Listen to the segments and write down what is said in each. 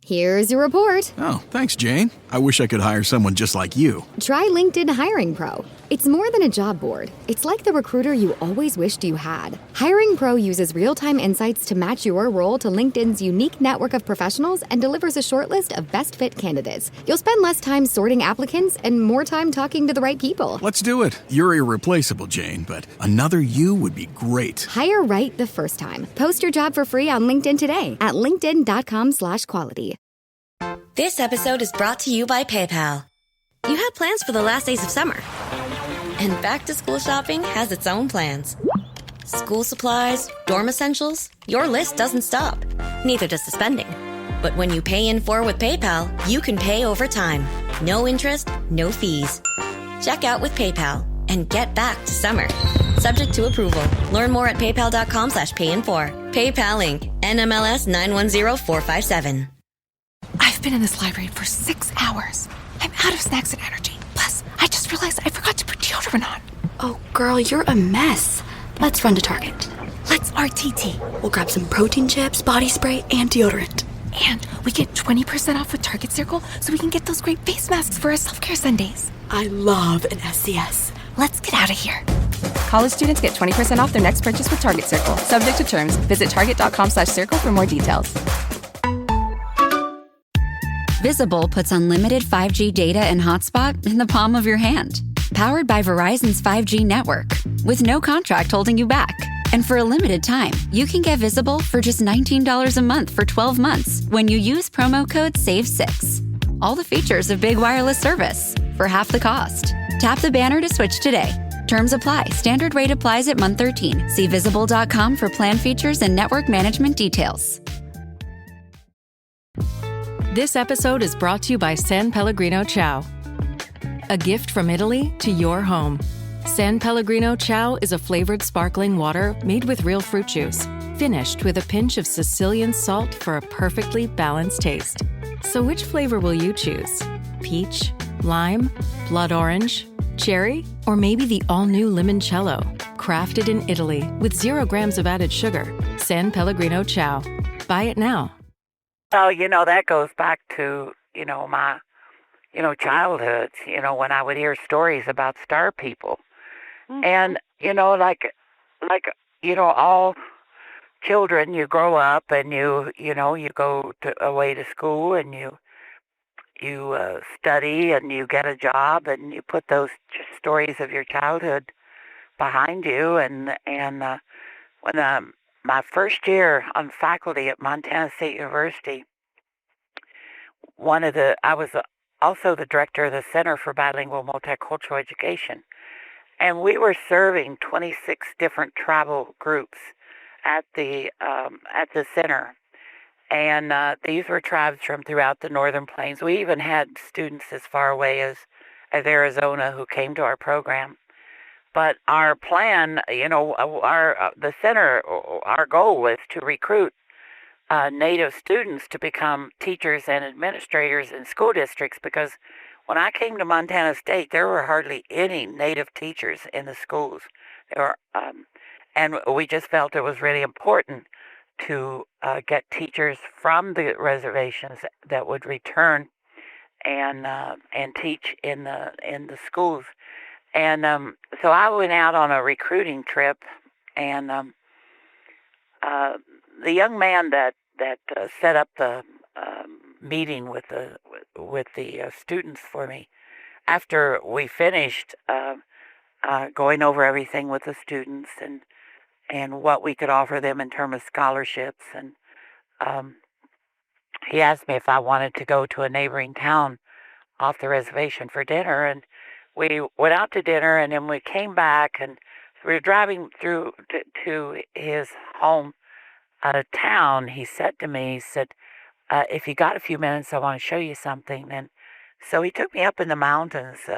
Here's your report. Oh, thanks, Jane. I wish I could hire someone just like you. Try LinkedIn Hiring Pro. It's more than a job board. It's like the recruiter you always wished you had. Hiring Pro uses real-time insights to match your role to LinkedIn's unique network of professionals and delivers a short list of best fit candidates. You'll spend less time sorting applicants and more time talking to the right people. Let's do it. You're irreplaceable, Jane, but another you would be great. Hire right the first time. Post your job for free on LinkedIn today at linkedin.com/quality. This episode is brought to you by PayPal. You had plans for the last days of summer. And back-to-school shopping has its own plans. School supplies, dorm essentials, your list doesn't stop. Neither does the spending. But when you pay in full with PayPal, you can pay over time. No interest, no fees. Check out with PayPal and get back to summer. Subject to approval. Learn more at paypal.com/payinfor. PayPal Inc. NMLS 910457. I've been in this library for 6 hours. I'm out of snacks and energy. Plus, I just realized I forgot to put deodorant on. Oh, girl, you're a mess. Let's run to Target. Let's RTT. We'll grab some protein chips, body spray, and deodorant. And we get 20% off with Target Circle so we can get those great face masks for our self-care Sundays. I love an SCS. Let's get out of here. College students get 20% off their next purchase with Target Circle. Subject to terms. Visit target.com/circle for more details. Visible puts unlimited 5G data and hotspot in the palm of your hand. Powered by Verizon's 5G network, with no contract holding you back. And for a limited time, you can get Visible for just $19 a month for 12 months when you use promo code SAVE6. All the features of big wireless service for half the cost. Tap the banner to switch today. Terms apply. Standard rate applies at month 13. See visible.com for plan features and network management details. This episode is brought to you by San Pellegrino Ciao. A gift from Italy to your home. San Pellegrino Ciao is a flavored sparkling water made with real fruit juice, finished with a pinch of Sicilian salt for a perfectly balanced taste. So which flavor will you choose? Peach, lime, blood orange, cherry, or maybe the all-new limoncello? Crafted in Italy with 0 grams of added sugar. San Pellegrino Ciao. Buy it now. Oh, that goes back to, my, childhood, when I would hear stories about star people. Mm-hmm. And, all children, you grow up and you go away to school and you study and you get a job and you put those stories of your childhood behind you. And when my first year on faculty at Montana State University, I was also the director of the Center for Bilingual Multicultural Education, and we were serving 26 different tribal groups at the center, and these were tribes from throughout the Northern Plains. We even had students as far away as Arizona who came to our program. But our plan, the center, our goal was to recruit Native students to become teachers and administrators in school districts, because when I came to Montana State, there were hardly any Native teachers in the schools. And we just felt it was really important to get teachers from the reservations that would return and teach in the schools. And so I went out on a recruiting trip, and the young man that set up the meeting with the students for me, after we finished going over everything with the students and what we could offer them in terms of scholarships, and he asked me if I wanted to go to a neighboring town off the reservation for dinner, and we went out to dinner, and then we came back, and we were driving through to his home out of town. He said to me, if you got a few minutes, I want to show you something. And so he took me up in the mountains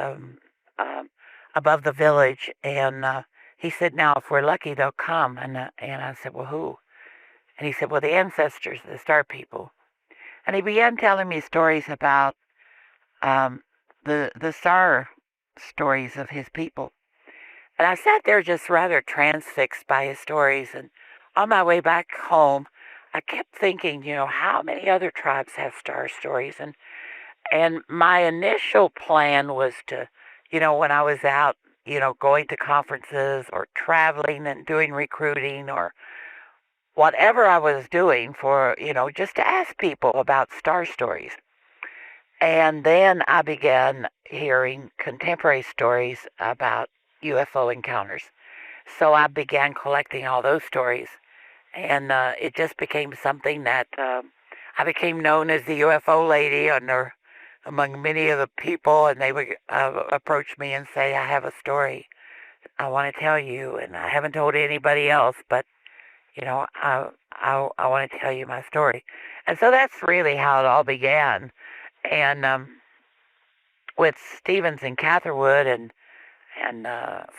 above the village, and he said, now, if we're lucky, they'll come. And I said, well, who? And he said, well, the ancestors, the star people. And he began telling me stories about the star stories of his people. And I sat there just rather transfixed by his stories. And on my way back home, I kept thinking, how many other tribes have star stories? And my initial plan was to, when I was out, going to conferences or traveling and doing recruiting or whatever I was doing for, just to ask people about star stories. And then I began hearing contemporary stories about UFO encounters. So I began collecting all those stories. And it just became something that I became known as the UFO lady among many of the people. And they would approach me and say, I have a story I want to tell you. And I haven't told anybody else, but, I want to tell you my story. And so that's really how it all began. And with Stevens and Catherwood and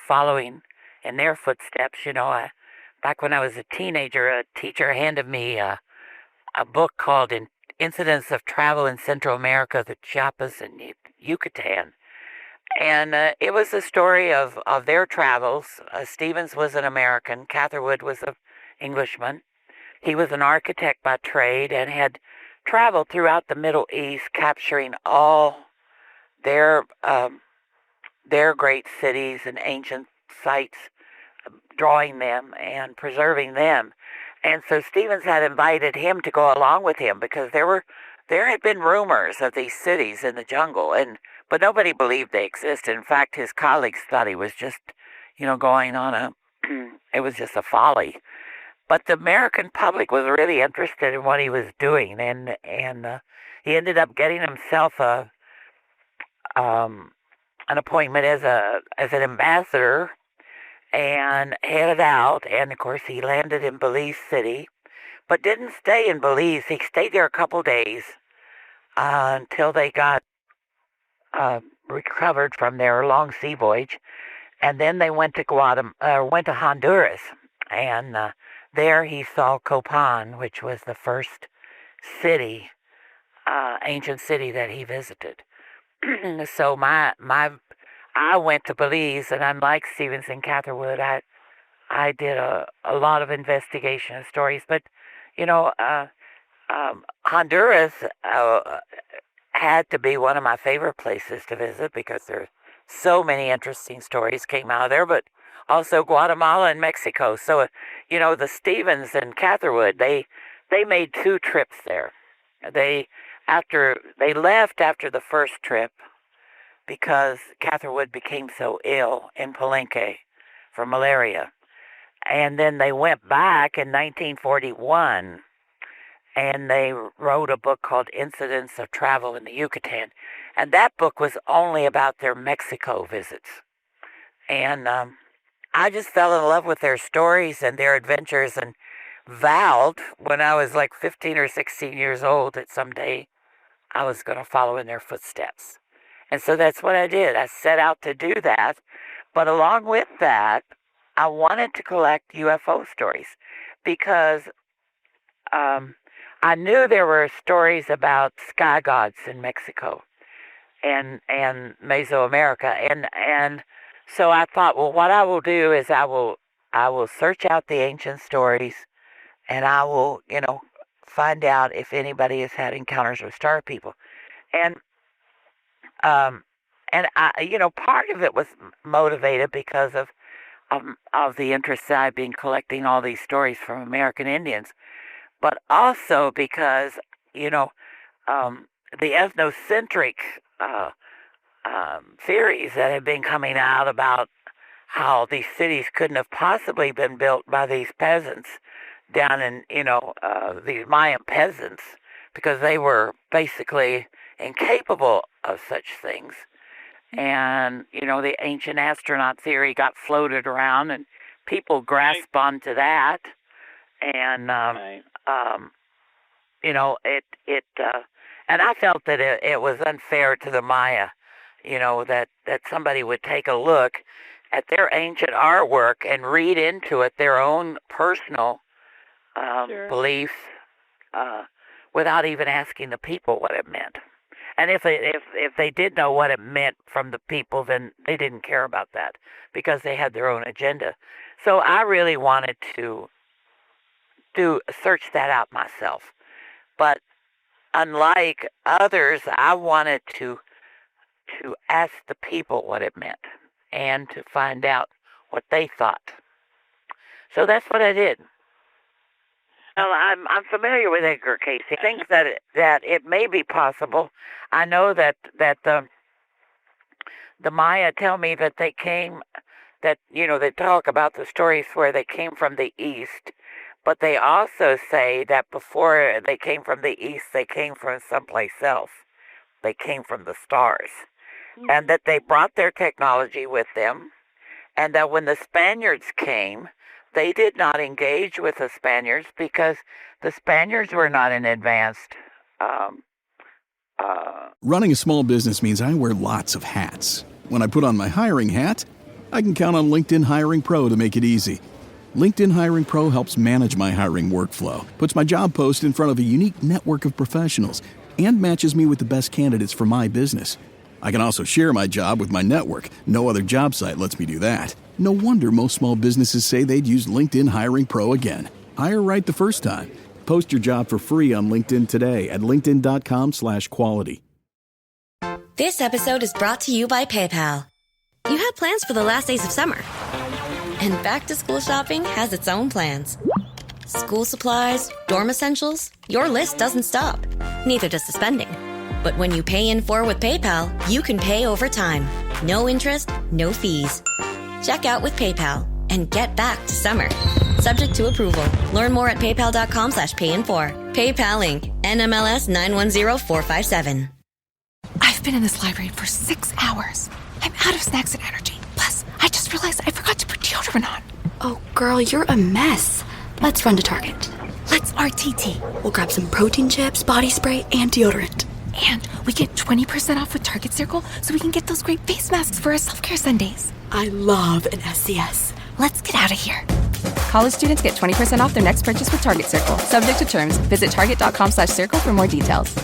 following in their footsteps, back when I was a teenager, a teacher handed me a book called Incidents of Travel in Central America, the Chiapas and Yucatan. And it was the story of their travels. Stevens was an American. Catherwood was an Englishman. He was an architect by trade and had traveled throughout the Middle East, capturing all their great cities and ancient sites, drawing them and preserving them. And so Stevens had invited him to go along with him because there had been rumors of these cities in the jungle, but nobody believed they existed. In fact, his colleagues thought he was just, going on it was just a folly. But the American public was really interested in what he was doing, and he ended up getting himself an appointment as an ambassador, and headed out. And of course, he landed in Belize City, but didn't stay in Belize. He stayed there a couple days until they got recovered from their long sea voyage, and then they went to Honduras, and there he saw Copán, which was the first city, ancient city that he visited. So I went to Belize, and unlike Stevens and Catherwood, I did a lot of investigation of stories. But Honduras had to be one of my favorite places to visit because there's so many interesting stories came out of there. But also Guatemala and Mexico. So, the Stevens and Catherwood, they made 2 trips there. They left after the first trip because Catherwood became so ill in Palenque from malaria. And then they went back in 1941 and they wrote a book called Incidents of Travel in the Yucatan. And that book was only about their Mexico visits. And I just fell in love with their stories and their adventures and vowed when I was like 15 or 16 years old that someday I was going to follow in their footsteps. And so that's what I did. I set out to do that. But along with that, I wanted to collect UFO stories because I knew there were stories about sky gods in Mexico and Mesoamerica. And so I thought, well, what I will do is I will search out the ancient stories, and I will, find out if anybody has had encounters with star people. And I, part of it was motivated because of the interest that I've been collecting all these stories from American Indians, but also because, the ethnocentric theories that have been coming out about how these cities couldn't have possibly been built by these peasants down in, these Mayan peasants, because they were basically incapable of such things. And, the ancient astronaut theory got floated around and people grasped onto that. And, and I felt that it was unfair to the Maya, that somebody would take a look at their ancient artwork and read into it their own personal beliefs without even asking the people what it meant. And if they did know what it meant from the people, then they didn't care about that because they had their own agenda. So I really wanted to to search that out myself. But unlike others, I wanted to ask the people what it meant and to find out what they thought. So that's what I did. Well, I'm familiar with Edgar Cayce. I think that it may be possible. I know that the Maya tell me that they came, that they talk about the stories where they came from the east, but they also say that before they came from the east, they came from someplace else. They came from the stars, and that they brought their technology with them, and that when the Spaniards came, they did not engage with the Spaniards because the Spaniards were not an advanced. Running a small business means I wear lots of hats. When I put on my hiring hat, I can count on LinkedIn Hiring Pro to make it easy. LinkedIn Hiring Pro helps manage my hiring workflow, puts my job post in front of a unique network of professionals, and matches me with the best candidates for my business. I can also share my job with my network. No other job site lets me do that. No wonder most small businesses say they'd use LinkedIn Hiring Pro again. Hire right the first time. Post your job for free on LinkedIn today at linkedin.com/quality. This episode is brought to you by PayPal. You had plans for the last days of summer. And back-to-school shopping has its own plans. School supplies, dorm essentials, your list doesn't stop. Neither does the spending. But when you pay in full with PayPal, you can pay over time. No interest, no fees. Check out with PayPal and get back to summer. Subject to approval. Learn more at paypal.com/payinfor. PayPal Inc. NMLS 910457. I've been in this library for 6 hours. I'm out of snacks and energy. Plus, I just realized I forgot to put deodorant on. Oh, girl, you're a mess. Let's run to Target. Let's RTT. We'll grab some protein chips, body spray, and deodorant. And we get 20% off with Target Circle so we can get those great face masks for our self-care Sundays. I love an SCS. Let's get out of here. College students get 20% off their next purchase with Target Circle. Subject to terms. Visit target.com/circle for more details.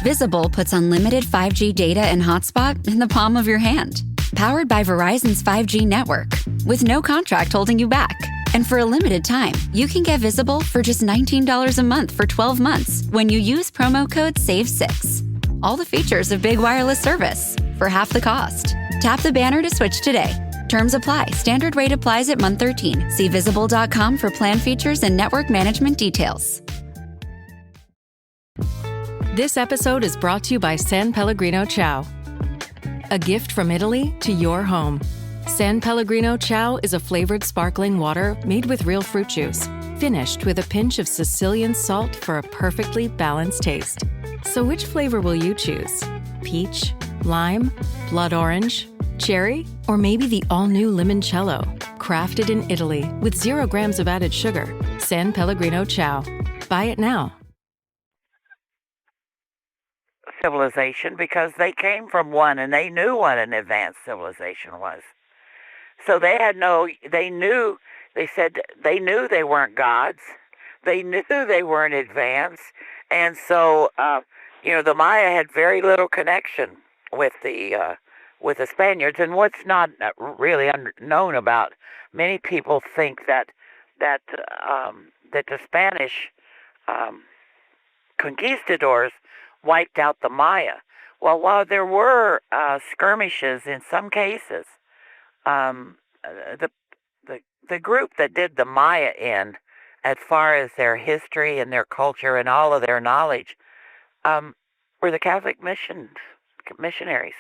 Visible puts unlimited 5G data and hotspot in the palm of your hand. Powered by Verizon's 5G network, with no contract holding you back. And for a limited time, you can get Visible for just $19 a month for 12 months when you use promo code SAVE6. All the features of big wireless service for half the cost. Tap the banner to switch today. Terms apply. Standard rate applies at month 13. See visible.com for plan features and network management details. This episode is brought to you by San Pellegrino Ciao. A gift from Italy to your home. San Pellegrino Ciao is a flavored sparkling water made with real fruit juice, finished with a pinch of Sicilian salt for a perfectly balanced taste. So which flavor will you choose? Peach, lime, blood orange, cherry, or maybe the all-new limoncello? Crafted in Italy with 0 grams of added sugar. San Pellegrino Ciao. Buy it now. Civilization, because they came from one and they knew what an advanced civilization was. So they knew they weren't gods. They knew they weren't advanced. And so, the Maya had very little connection with the Spaniards. And what's not really known about, many people think that the Spanish conquistadors wiped out the Maya. Well, while there were skirmishes in some cases, the group that did the Maya in, as far as their history and their culture and all of their knowledge, were the Catholic missionaries.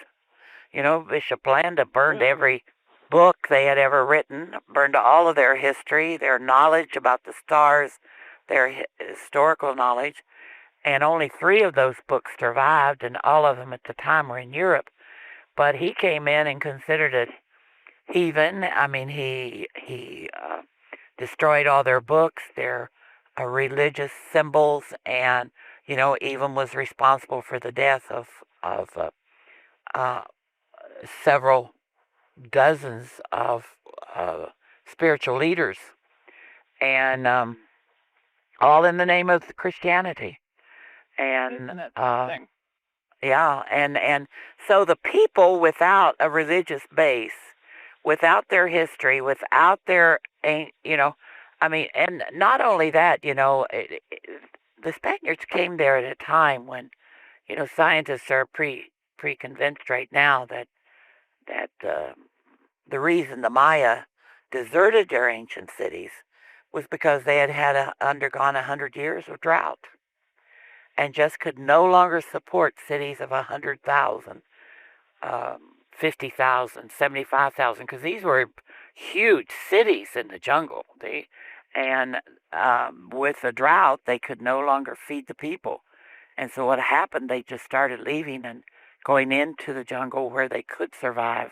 Bishop Landa burned every book they had ever written, burned all of their history, their knowledge about the stars, their historical knowledge. And only 3 of those books survived, and all of them at the time were in Europe. But he came in and considered it heathen. I mean, he destroyed all their books, their religious symbols, and even was responsible for the death of several dozens of spiritual leaders, and all in the name of Christianity. And and so the people without a religious base, without their history, without their ain't, I mean, and not only that, the Spaniards came there at a time when, scientists are pre-convinced right now that the reason the Maya deserted their ancient cities was because they had undergone 100 years of drought and just could no longer support cities of 100,000, 50,000, 75,000, because these were huge cities in the jungle. And with the drought, they could no longer feed the people. And so what happened, they just started leaving and going into the jungle where they could survive.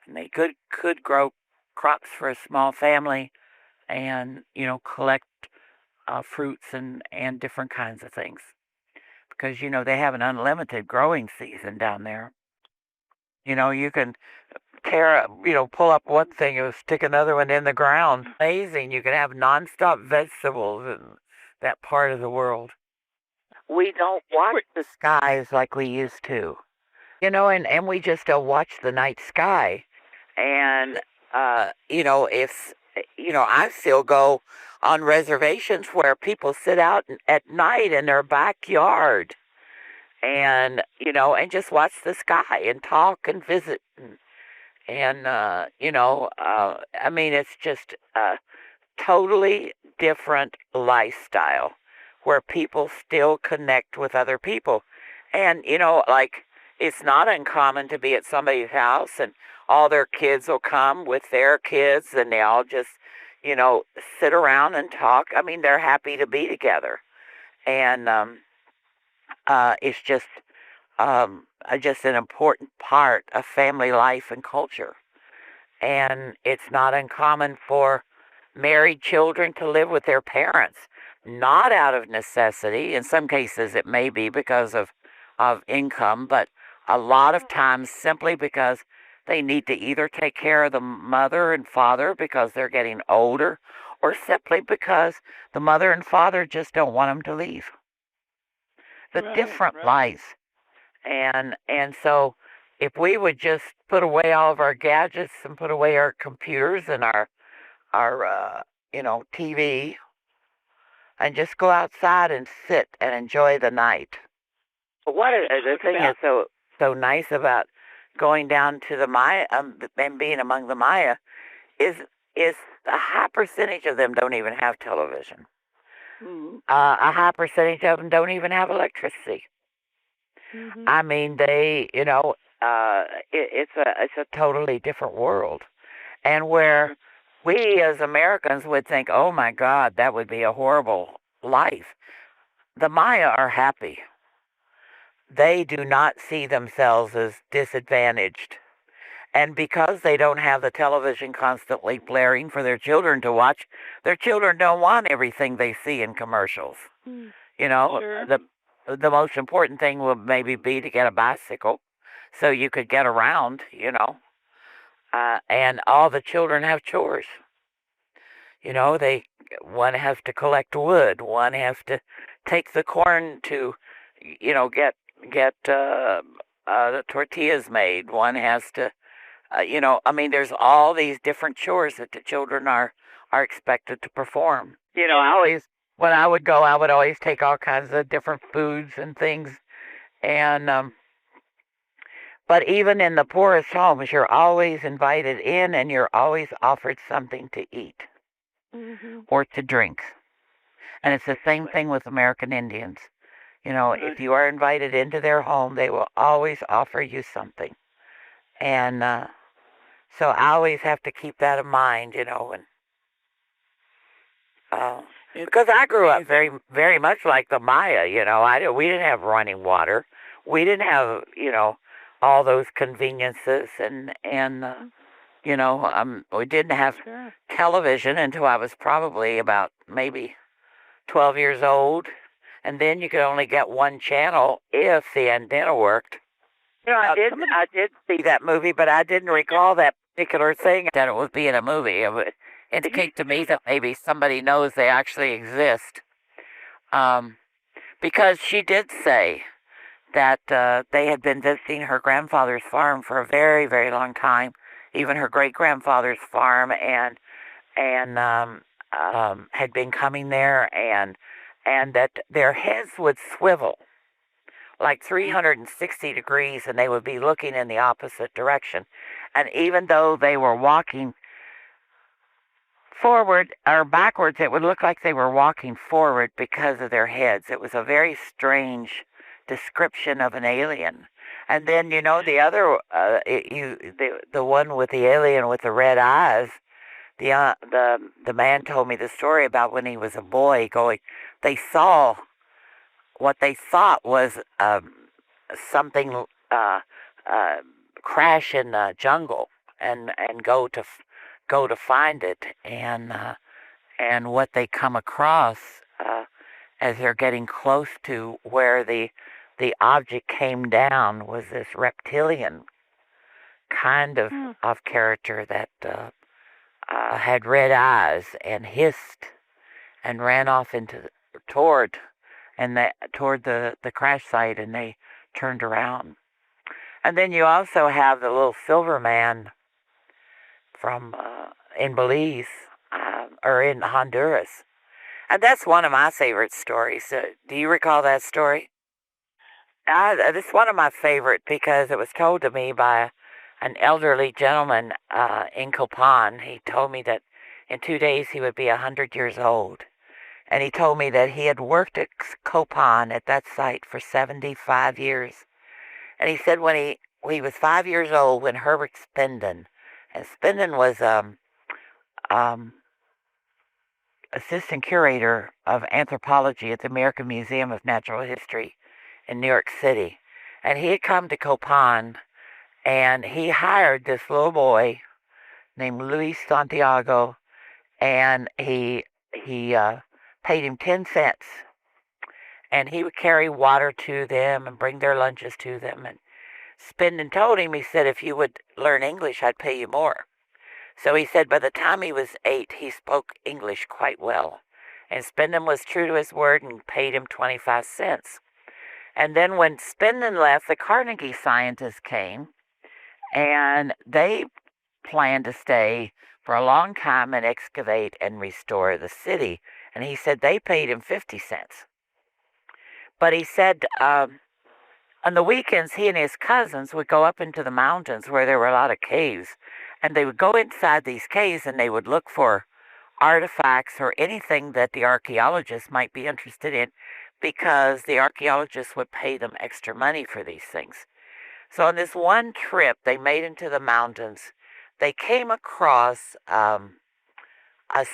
And they could grow crops for a small family and, collect fruits and different kinds of things. Because, they have an unlimited growing season down there. You can pull up one thing and stick another one in the ground. Amazing. You can have nonstop vegetables in that part of the world. We don't watch the skies like we used to, and we just don't watch the night sky. And, if, I still go on reservations where people sit out at night in their backyard and, and just watch the sky and talk and visit. And I mean, it's just a totally different lifestyle where people still connect with other people. And, like, it's not uncommon to be at somebody's house and all their kids will come with their kids and they all just, sit around and talk. I mean, they're happy to be together. And it's just an important part of family life and culture. And it's not uncommon for married children to live with their parents, not out of necessity. In some cases, it may be because of income, but a lot of times simply because they need to either take care of the mother and father because they're getting older, or simply because the mother and father just don't want them to leave. The different lives. And so if we would just put away all of our gadgets and put away our computers and our TV and just go outside and sit and enjoy the night. The thing is so nice about going down to the Maya and being among the Maya is a high percentage of them don't even have television. Mm-hmm. A high percentage of them don't even have electricity. Mm-hmm. I mean, they, it's a totally different world, and where we as Americans would think, oh my God, that would be a horrible life. The Maya are happy. They do not see themselves as disadvantaged. And because they don't have the television constantly blaring for their children to watch, their children don't want everything they see in commercials. Mm. Sure. The most important thing would maybe be to get a bicycle so you could get around, and all the children have chores. One has to collect wood, one has to take the corn to, get the tortillas made. One has to, there's all these different chores that the children are expected to perform. When I would go, I would always take all kinds of different foods and things. And, but even in the poorest homes, you're always invited in and you're always offered something to eat or to drink. And it's the same thing with American Indians. If you are invited into their home, they will always offer you something. And so I always have to keep that in mind, because I grew up very, very much like the Maya, we didn't have running water. We didn't have, all those conveniences and we didn't have television until I was probably about maybe 12 years old. And then you could only get one channel if the antenna worked. I did see that movie, but I didn't recall that particular thing that it would be in a movie. It would indicate to me that maybe somebody knows they actually exist. Because she did say that they had been visiting her grandfather's farm for a very, very long time, even her great-grandfather's farm, and and had been coming there, and that their heads would swivel like 360 degrees, and they would be looking in the opposite direction. And even though they were walking forward or backwards, it would look like they were walking forward because of their heads. It was a very strange description of an alien. And then the other, the one with the alien with the red eyes. The man told me the story about when he was a boy going. They saw what they thought was something crash in the jungle and go to find it, and what they come across as they're getting close to where the object came down was this reptilian kind of character that had red eyes and hissed and ran off toward the crash site, and they turned around. And then you also have the little silver man from in Belize or in Honduras, and that's one of my favorite stories. Do you recall that story? It's one of my favorite because it was told to me by an elderly gentleman in Copán. He told me that in 2 days he would be 100 years old. And he told me that he had worked at Copán at that site for 75 years. And he said when he was 5 years old, when Herbert Spindon, and Spindon was assistant curator of anthropology at the American Museum of Natural History in New York City. And he had come to Copán, and he hired this little boy named Luis Santiago, and he paid him 10 cents. And he would carry water to them and bring their lunches to them. And Spindon told him, he said, if you would learn English, I'd pay you more. So he said by the time he was 8, he spoke English quite well. And Spindon was true to his word and paid him 25 cents. And then when Spindon left, the Carnegie scientists came, and they planned to stay for a long time and excavate and restore the city. And he said they paid him 50 cents. But he said on the weekends, he and his cousins would go up into the mountains where there were a lot of caves. And they would go inside these caves and they would look for artifacts or anything that the archaeologists might be interested in, because the archaeologists would pay them extra money for these things. So on this one trip they made into the mountains, they came across a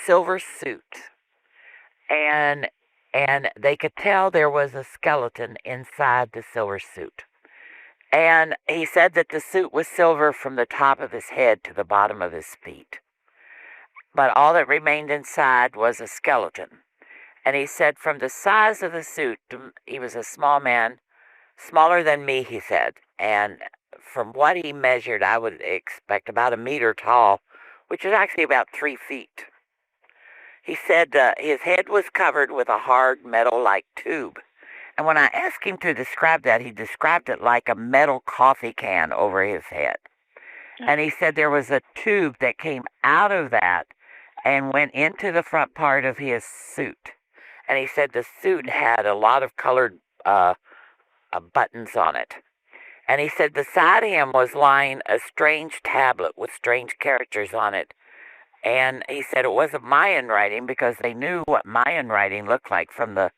silver suit. And they could tell there was a skeleton inside the silver suit. And he said that the suit was silver from the top of his head to the bottom of his feet. But all that remained inside was a skeleton. And he said from the size of the suit, he was a small man, smaller than me, he said. And from what he measured, I would expect about 1 meter tall, which is actually about 3 feet. He said his head was covered with a hard metal-like tube. And when I asked him to describe that, he described it like a metal coffee can over his head. And he said there was a tube that came out of that and went into the front part of his suit. And he said the suit had a lot of colored buttons on it. And he said beside him was lying a strange tablet with strange characters on it. And he said it wasn't Mayan writing, because they knew what Mayan writing looked like from the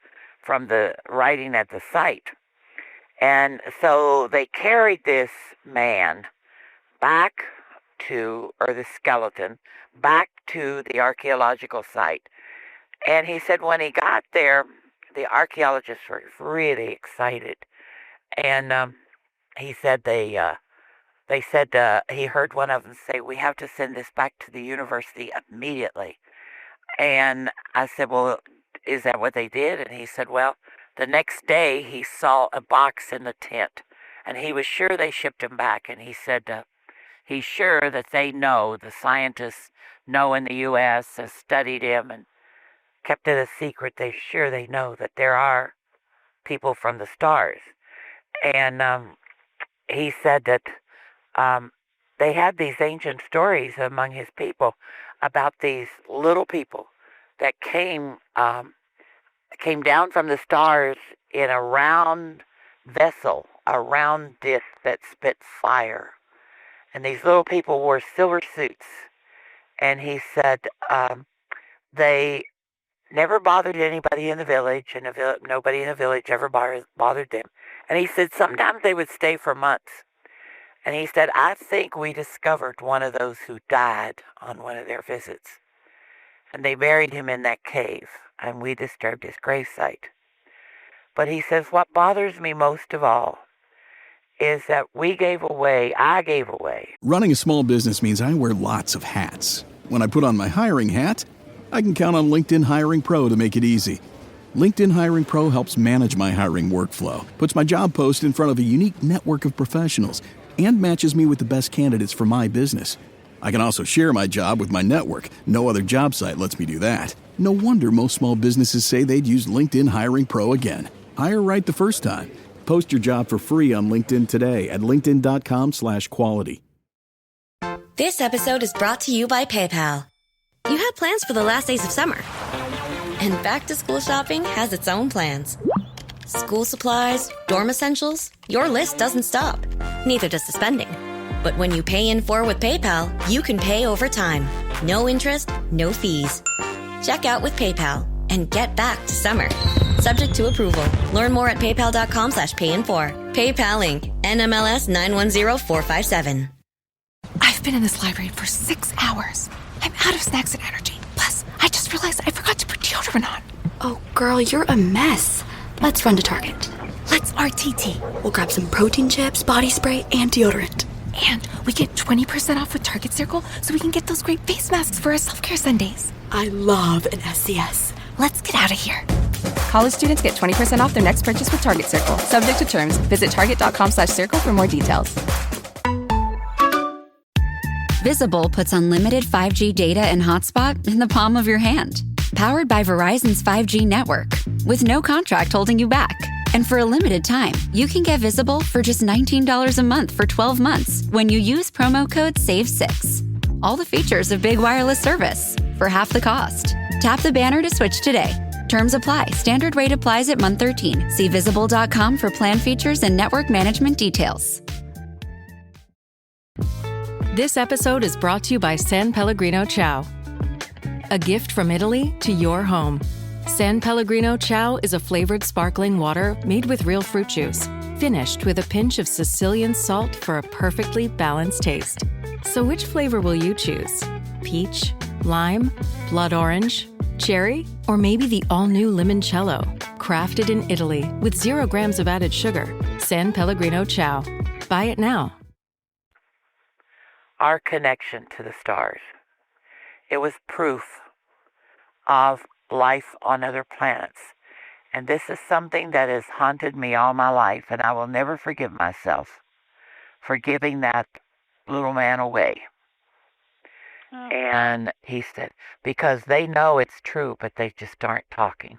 writing at the site. And so they carried this man back to, or the skeleton, back to the archaeological site. And he said when he got there, the archaeologists were really excited. And he said he heard one of them say, "We have to send this back to the university immediately." And I said, "Well, is that what they did?" And he said, "Well, the next day he saw a box in the tent, and he was sure they shipped him back." And he said he's sure that they know, the scientists know in the U.S., have studied him and kept it a secret. They're sure they know that there are people from the stars. And he said that they had these ancient stories among his people about these little people that came down from the stars in a round vessel, a round disc that spits fire. And these little people wore silver suits. And he said they never bothered anybody in the village, and nobody in the village ever bothered them. And he said sometimes they would stay for months. And he said, I think we discovered one of those who died on one of their visits. And they buried him in that cave, and we disturbed his gravesite. But he says, what bothers me most of all is that I gave away. Running a small business means I wear lots of hats. When I put on my hiring hat, I can count on LinkedIn Hiring Pro to make it easy. LinkedIn Hiring Pro helps manage my hiring workflow, puts my job post in front of a unique network of professionals, and matches me with the best candidates for my business. I can also share my job with my network. No other job site lets me do that. No wonder most small businesses say they'd use LinkedIn Hiring Pro again. Hire right the first time. Post your job for free on LinkedIn today at linkedin.com/quality. This episode is brought to you by PayPal. You had plans for the last days of summer. And back-to-school shopping has its own plans. School supplies, dorm essentials, your list doesn't stop. Neither does the spending. But when you pay in full with PayPal, you can pay over time. No interest, no fees. Check out with PayPal and get back to summer. Subject to approval. Learn more at paypal.com/payinfor. PayPal Inc. NMLS 910457. I've been in this library for 6 hours. I'm out of snacks and energy. Plus, I just realized I forgot to put deodorant on. Oh, girl, you're a mess. Let's run to Target. Let's RTT. We'll grab some protein chips, body spray, and deodorant. And we get 20% off with Target Circle so we can get those great face masks for our self-care Sundays. I love an SCS. Let's get out of here. College students get 20% off their next purchase with Target Circle. Subject to terms. Visit target.com/circle for more details. Visible puts unlimited 5G data and hotspot in the palm of your hand. Powered by Verizon's 5G network, with no contract holding you back. And for a limited time, you can get Visible for just $19 a month for 12 months when you use promo code SAVE6. All the features of big wireless service for half the cost. Tap the banner to switch today. Terms apply. Standard rate applies at month 13. See visible.com for plan features and network management details. This episode is brought to you by San Pellegrino Ciao. A gift from Italy to your home. San Pellegrino Ciao is a flavored sparkling water made with real fruit juice, finished with a pinch of Sicilian salt for a perfectly balanced taste. So which flavor will you choose? Peach, lime, blood orange, cherry, or maybe the all-new limoncello? Crafted in Italy with 0 grams of added sugar. San Pellegrino Ciao. Buy it now. Our connection to the stars. It was proof of life on other planets. And this is something that has haunted me all my life, and I will never forgive myself for giving that little man away. Oh. And he said, because they know it's true, but they just aren't talking.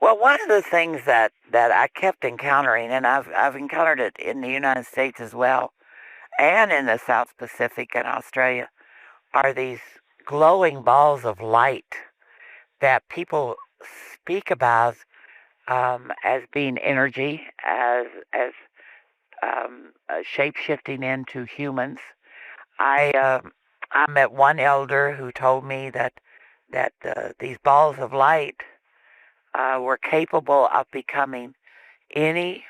Well, one of the things that I kept encountering, and I've encountered it in the United States as well, and in the South Pacific and Australia, are these glowing balls of light that people speak about as being energy, as shape-shifting into humans. I met one elder who told me that these balls of light were capable of becoming any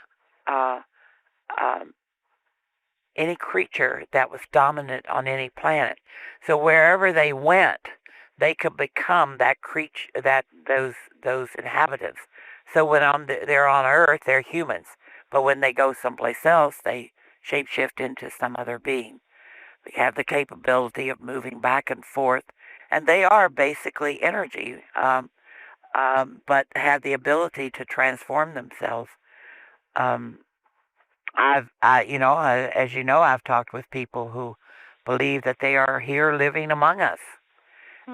creature that was dominant on any planet. So wherever they went, they could become that creature, those inhabitants. So when they're on Earth, they're humans, but when they go someplace else, they shapeshift into some other being. They have the capability of moving back and forth, and they are basically energy, but have the ability to transform themselves. As you know, I've talked with people who believe that they are here living among us,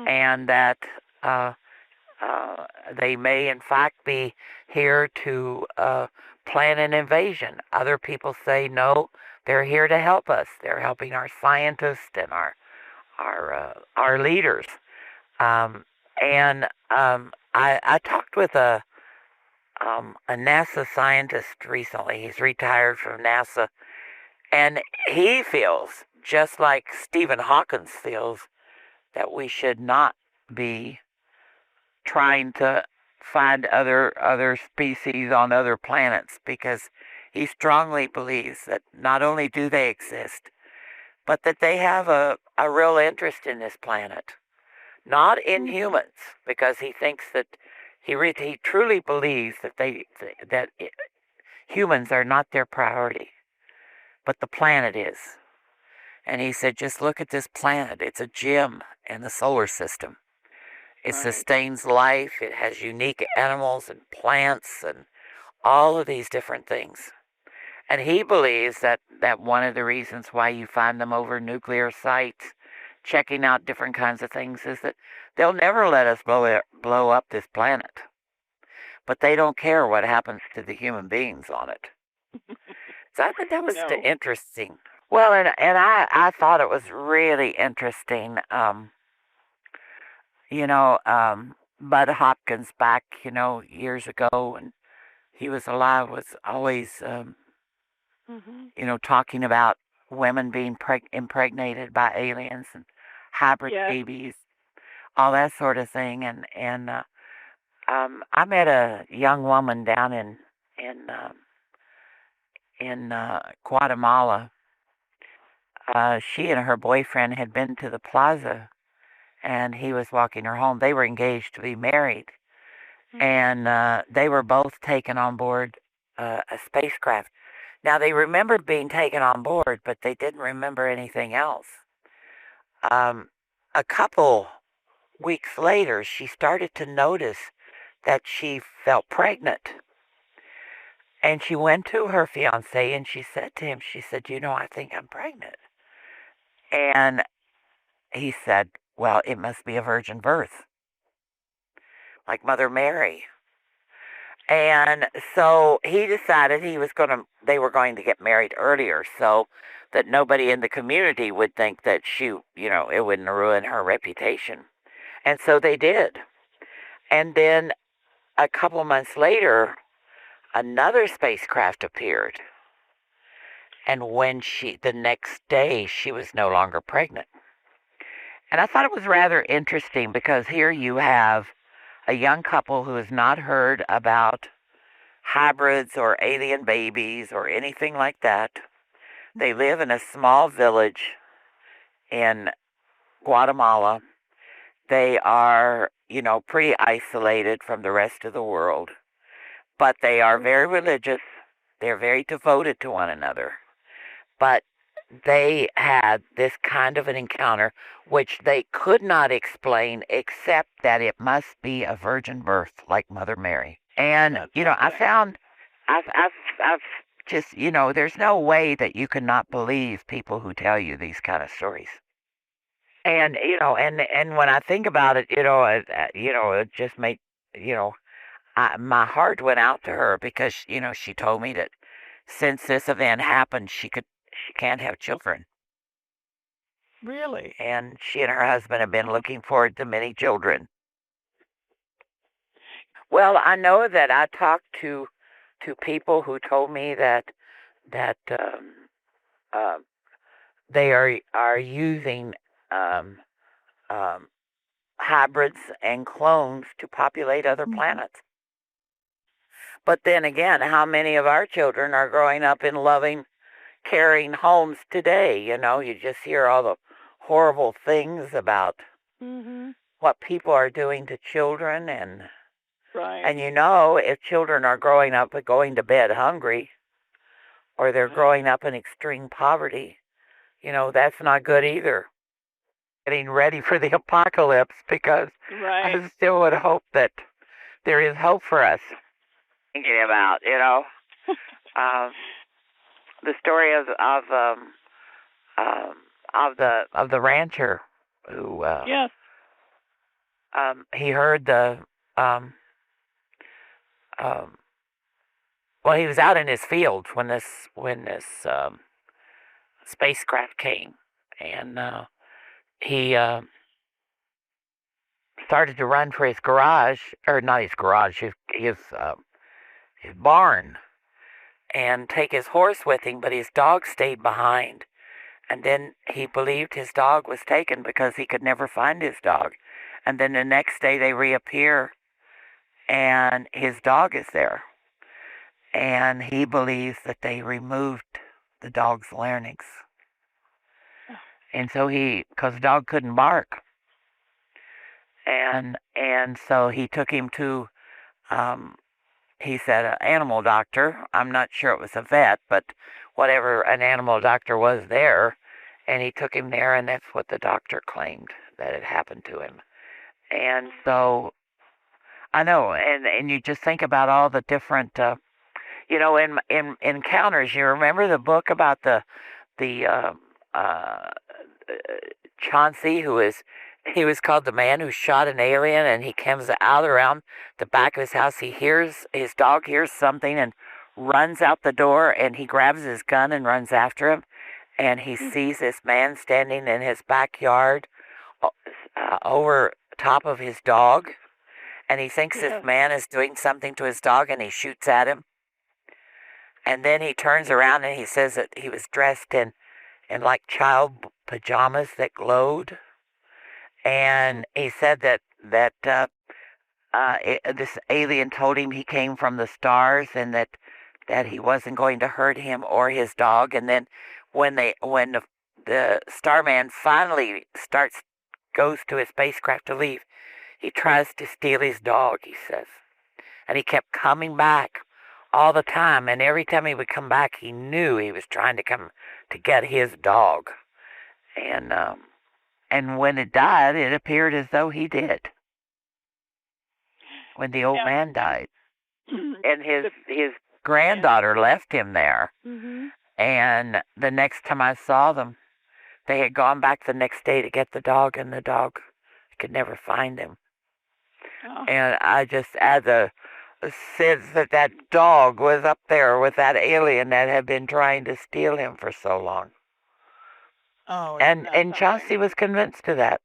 and that they may in fact be here to plan an invasion. Other people say no, they're here to help us. They're helping our scientists and our leaders. I talked with a NASA scientist recently. He's retired from NASA, and he feels just like Stephen Hawking feels that we should not be trying to find other species on other planets, because he strongly believes that not only do they exist, but that they have a real interest in this planet, not in humans, because he thinks that he truly believes that humans are not their priority, but the planet is. And he said, just look at this planet. It's a gem in the solar system. It sustains life. It has unique animals and plants and all of these different things. And he believes that one of the reasons why you find them over nuclear sites, checking out different kinds of things, is that they'll never let us blow up this planet. But they don't care what happens to the human beings on it. So I think that was interesting. Well, and I thought it was really interesting. Bud Hopkins back, years ago, and he was alive, was always, talking about women being impregnated by aliens and hybrid babies, all that sort of thing. And I met a young woman down in Guatemala. She and her boyfriend had been to the plaza, and he was walking her home. They were engaged to be married, and they were both taken on board a spacecraft. Now, they remembered being taken on board, but they didn't remember anything else. A couple weeks later, she started to notice that she felt pregnant. And she went to her fiancé and she said to him, I think I'm pregnant. And he said, well, it must be a virgin birth, like Mother Mary. And so he decided they were going to get married earlier, so that nobody in the community would think that it wouldn't ruin her reputation. And so they did. And then a couple months later, another spacecraft appeared. And the next day, she was no longer pregnant. And I thought it was rather interesting, because here you have a young couple who has not heard about hybrids or alien babies or anything like that. They live in a small village in Guatemala. They are, pretty isolated from the rest of the world, but they are very religious. They're very devoted to one another. But they had this kind of an encounter, which they could not explain, except that it must be a virgin birth, like Mother Mary. And, I found, I've just, there's no way that you cannot believe people who tell you these kind of stories. And, and when I think about it, it just made, my heart went out to her, because, she told me that since this event happened, she can't have children. Really? And she and her husband have been looking forward to many children. Well, I know that I talked to people who told me that they are using hybrids and clones to populate other planets. But then again, how many of our children are growing up in loving, caring homes today? You just hear all the horrible things about what people are doing to children, and if children are growing up but going to bed hungry, or they're growing up in extreme poverty, that's not good either. Getting ready for the apocalypse, because I still would hope that there is hope for us. Thinking about, the story of the rancher who he heard he was out in his fields when this spacecraft came, and he started to run for his garage, or not his garage, his barn, and take his horse with him, but his dog stayed behind. And then he believed his dog was taken because he could never find his dog. And then the next day they reappear, and his dog is there. And he believes that they removed the dog's larynx. And so because the dog couldn't bark. And so he took him to, he said, an animal doctor. I'm not sure it was a vet, but whatever an animal doctor was there. And he took him there, and that's what the doctor claimed that had happened to him. And so, I know, and you just think about all the different, in encounters. You remember the book about the Chauncey, he was called the man who shot an alien, and he comes out around the back of his house. His dog hears something and runs out the door, and he grabs his gun and runs after him, and he sees this man standing in his backyard over top of his dog, and he thinks this man is doing something to his dog, and he shoots at him. And then he turns around and he says that he was dressed in like child pajamas that glowed. And he said that this alien told him he came from the stars, and that he wasn't going to hurt him or his dog. And then when the Starman finally goes to his spacecraft to leave, he tries to steal his dog, he says. And he kept coming back all the time, and every time he would come back, he knew he was trying to come to get his dog. And when it died, it appeared as though he did. When the old man died. And his granddaughter left him there. Mm-hmm. And the next time I saw them, they had gone back the next day to get the dog, and the dog could never find him. Oh. And I just had the sense that dog was up there with that alien that had been trying to steal him for so long. Oh, and Chauncey was convinced of that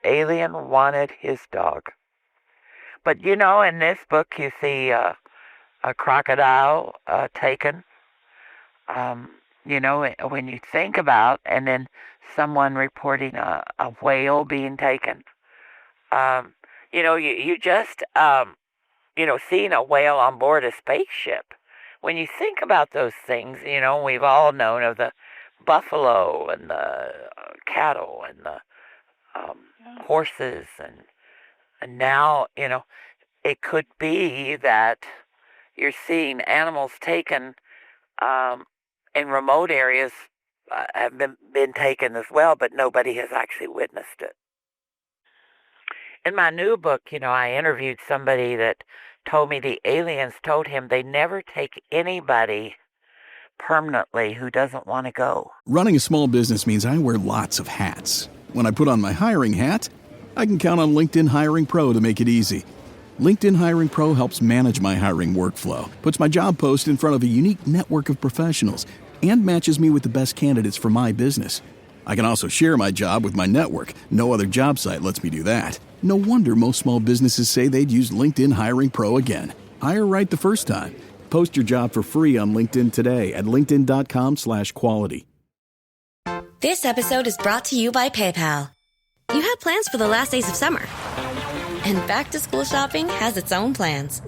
alien wanted his dog. But in this book you see a crocodile taken. When you think about, and then someone reporting a whale being taken. You just seeing a whale on board a spaceship. When you think about those things, we've all known of the buffalo and the cattle and the horses, and now it could be that you're seeing animals taken in remote areas have been taken as well, but nobody has actually witnessed it. In my new book, I interviewed somebody that told me the aliens told him they never take anybody permanently who doesn't want to go. Running a small business means I wear lots of hats. When I put on my hiring hat, I can count on LinkedIn Hiring Pro to make it easy. LinkedIn Hiring Pro helps manage my hiring workflow, puts my job post in front of a unique network of professionals, and matches me with the best candidates for my business. I can also share my job with my network. No other job site lets me do that. No wonder most small businesses say they'd use LinkedIn Hiring Pro again. Hire right the first time. Post your job for free on LinkedIn today at linkedin.com/quality. This episode is brought to you by PayPal. You have plans for the last days of summer. And back-to-school shopping has its own plans.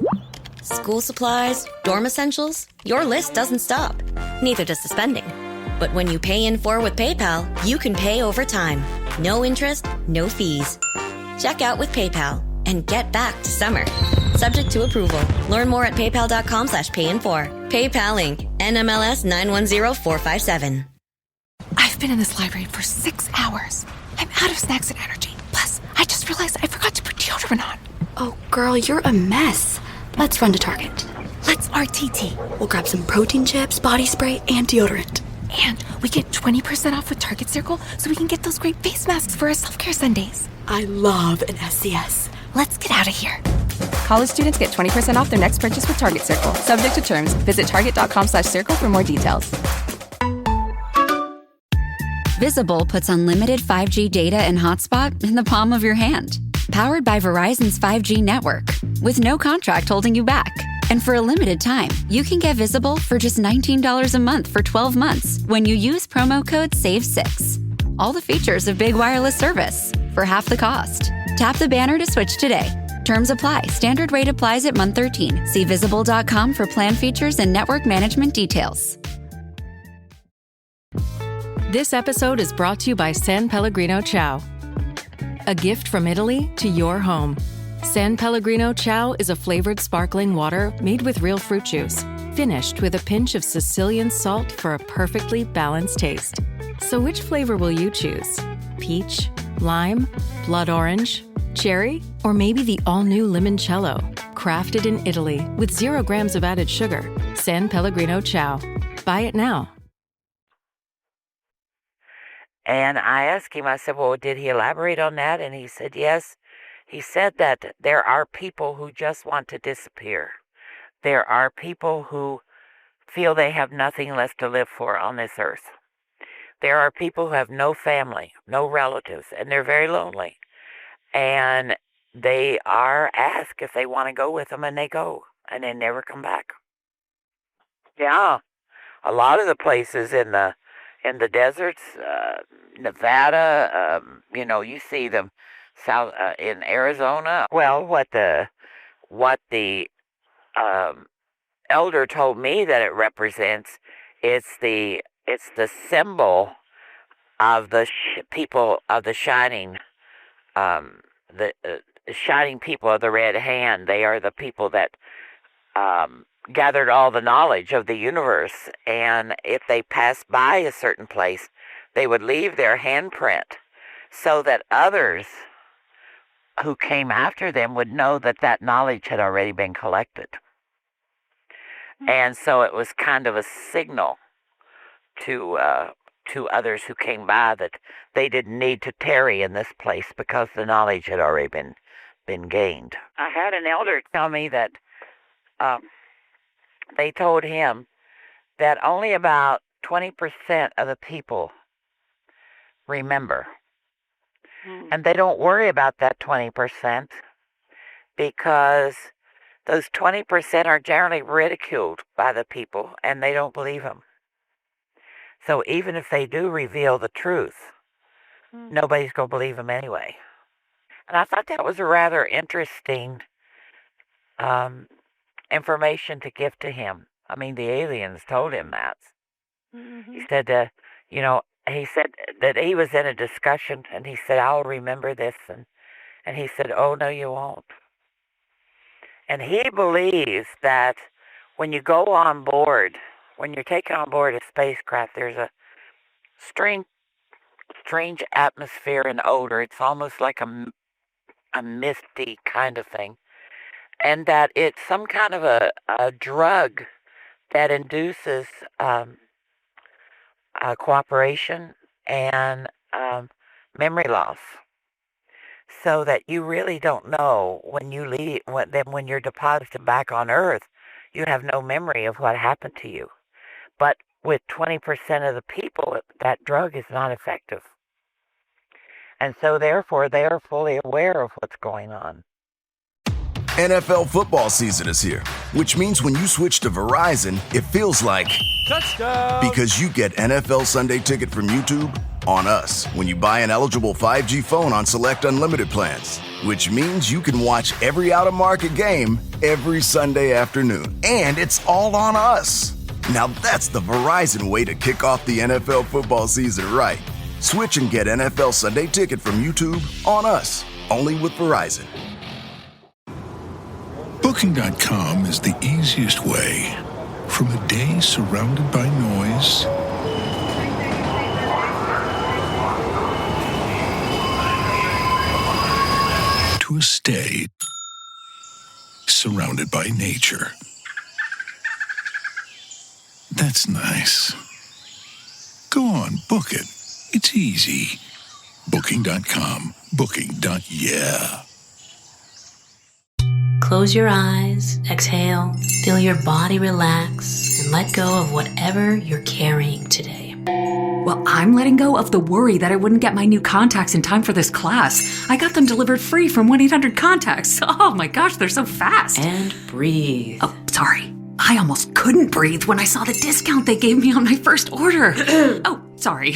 School supplies, dorm essentials, your list doesn't stop. Neither does the spending. But when you pay in full with PayPal, you can pay over time. No interest, no fees. Check out with PayPal and get back to summer. Subject to approval. Learn more at paypal.com/payinfor. PayPal Inc. NMLS 910457. I've been in this library for 6 hours. I'm out of snacks and energy. Plus, I just realized I forgot to put deodorant on. Oh, girl, you're a mess. Let's run to Target. Let's RTT. We'll grab some protein chips, body spray, and deodorant. And we get 20% off with Target Circle so we can get those great face masks for our self-care Sundays. I love an SCS. Let's get out of here. College students get 20% off their next purchase with Target Circle. Subject to terms. Visit target.com/circle for more details. Visible puts unlimited 5G data and hotspot in the palm of your hand. Powered by Verizon's 5G network, with no contract holding you back. And for a limited time, you can get Visible for just $19 a month for 12 months when you use promo code SAVE6. All the features of big wireless service for half the cost. Tap the banner to switch today. Terms apply. Standard rate applies at month 13. See visible.com for plan features and network management details. This episode is brought to you by San Pellegrino Ciao. A gift from Italy to your home. San Pellegrino Ciao is a flavored sparkling water made with real fruit juice, finished with a pinch of Sicilian salt for a perfectly balanced taste. So which flavor will you choose? Peach, lime, blood orange, cherry, or maybe the all-new limoncello? Crafted in Italy with 0 grams of added sugar. San Pellegrino Ciao. Buy it now. And I asked him, I said, well, did he elaborate on that? And he said, yes. He said that there are people who just want to disappear. There are people who feel they have nothing left to live for on this earth. There are people who have no family, no relatives, and they're very lonely. And they are asked if they want to go with them, and they go, and they never come back. Yeah, a lot of the places in the deserts, Nevada, you see them south in Arizona. Well, what the elder told me that it represents, it's the symbol of the people of the shining, the shining people of the red hand. They are the people that gathered all the knowledge of the universe, and if they passed by a certain place, they would leave their handprint so that others who came after them would know that that knowledge had already been collected. And so it was kind of a signal to others who came by that they didn't need to tarry in this place because the knowledge had already been gained. I had an elder tell me that they told him that only about 20% of the people remember. And they don't worry about that 20% because those 20% are generally ridiculed by the people and they don't believe them. So even if they do reveal the truth, nobody's going to believe them anyway. And I thought that was a rather interesting information to give to him. I mean, the aliens told him that. He said, he said that he was in a discussion, and he said, I'll remember this. And he said, oh, no, you won't. And he believes that when you go on board, when you're taken on board a spacecraft, there's a strange atmosphere and odor. It's almost like a misty kind of thing. And that it's some kind of a drug that induces cooperation and memory loss, so that you really don't know when you leave. When you're deposited back on Earth, you have no memory of what happened to you. But with 20% of the people, that drug is not effective, and so therefore they are fully aware of what's going on. NFL football season is here, which means when you switch to Verizon, it feels like touchdown, because you get NFL Sunday Ticket from YouTube on us when you buy an eligible 5G phone on select unlimited plans, which means you can watch every out-of-market game every Sunday afternoon, and it's all on us. Now that's the Verizon way to kick off the NFL football season right. Switch and get NFL Sunday Ticket from YouTube on us, only with Verizon. Booking.com is the easiest way. From a day surrounded by noise to a stay surrounded by nature. That's nice. Go on, book it. It's easy. Booking.com. Booking.yeah. Close your eyes, exhale, feel your body relax, and let go of whatever you're carrying today. Well, I'm letting go of the worry that I wouldn't get my new contacts in time for this class. I got them delivered free from 1-800-CONTACTS. Oh my gosh, they're so fast. And breathe. Oh, sorry. I almost couldn't breathe when I saw the discount they gave me on my first order. Oh, sorry.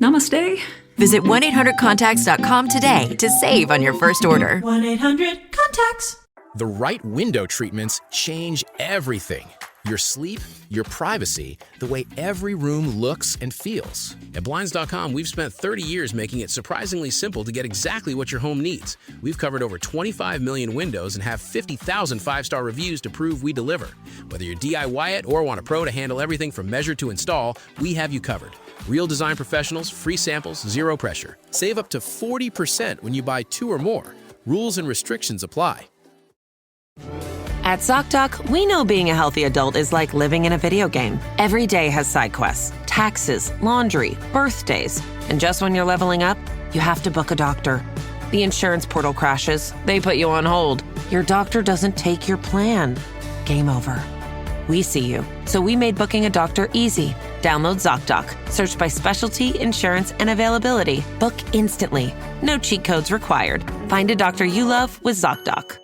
Namaste. Visit 1-800-CONTACTS.com today to save on your first order. 1-800-CONTACTS. The right window treatments change everything. Your sleep, your privacy, the way every room looks and feels. At Blinds.com, we've spent 30 years making it surprisingly simple to get exactly what your home needs. We've covered over 25 million windows and have 50,000 five-star reviews to prove we deliver. Whether you DIY it or want a pro to handle everything from measure to install, we have you covered. Real design professionals, free samples, zero pressure. Save up to 40% when you buy 2 or more. Rules and restrictions apply. At ZocDoc, we know being a healthy adult is like living in a video game. Every day has side quests, taxes, laundry, birthdays. And just when you're leveling up, you have to book a doctor. The insurance portal crashes. They put you on hold. Your doctor doesn't take your plan. Game over. We see you. So we made booking a doctor easy. Download ZocDoc. Search by specialty, insurance, and availability. Book instantly. No cheat codes required. Find a doctor you love with ZocDoc.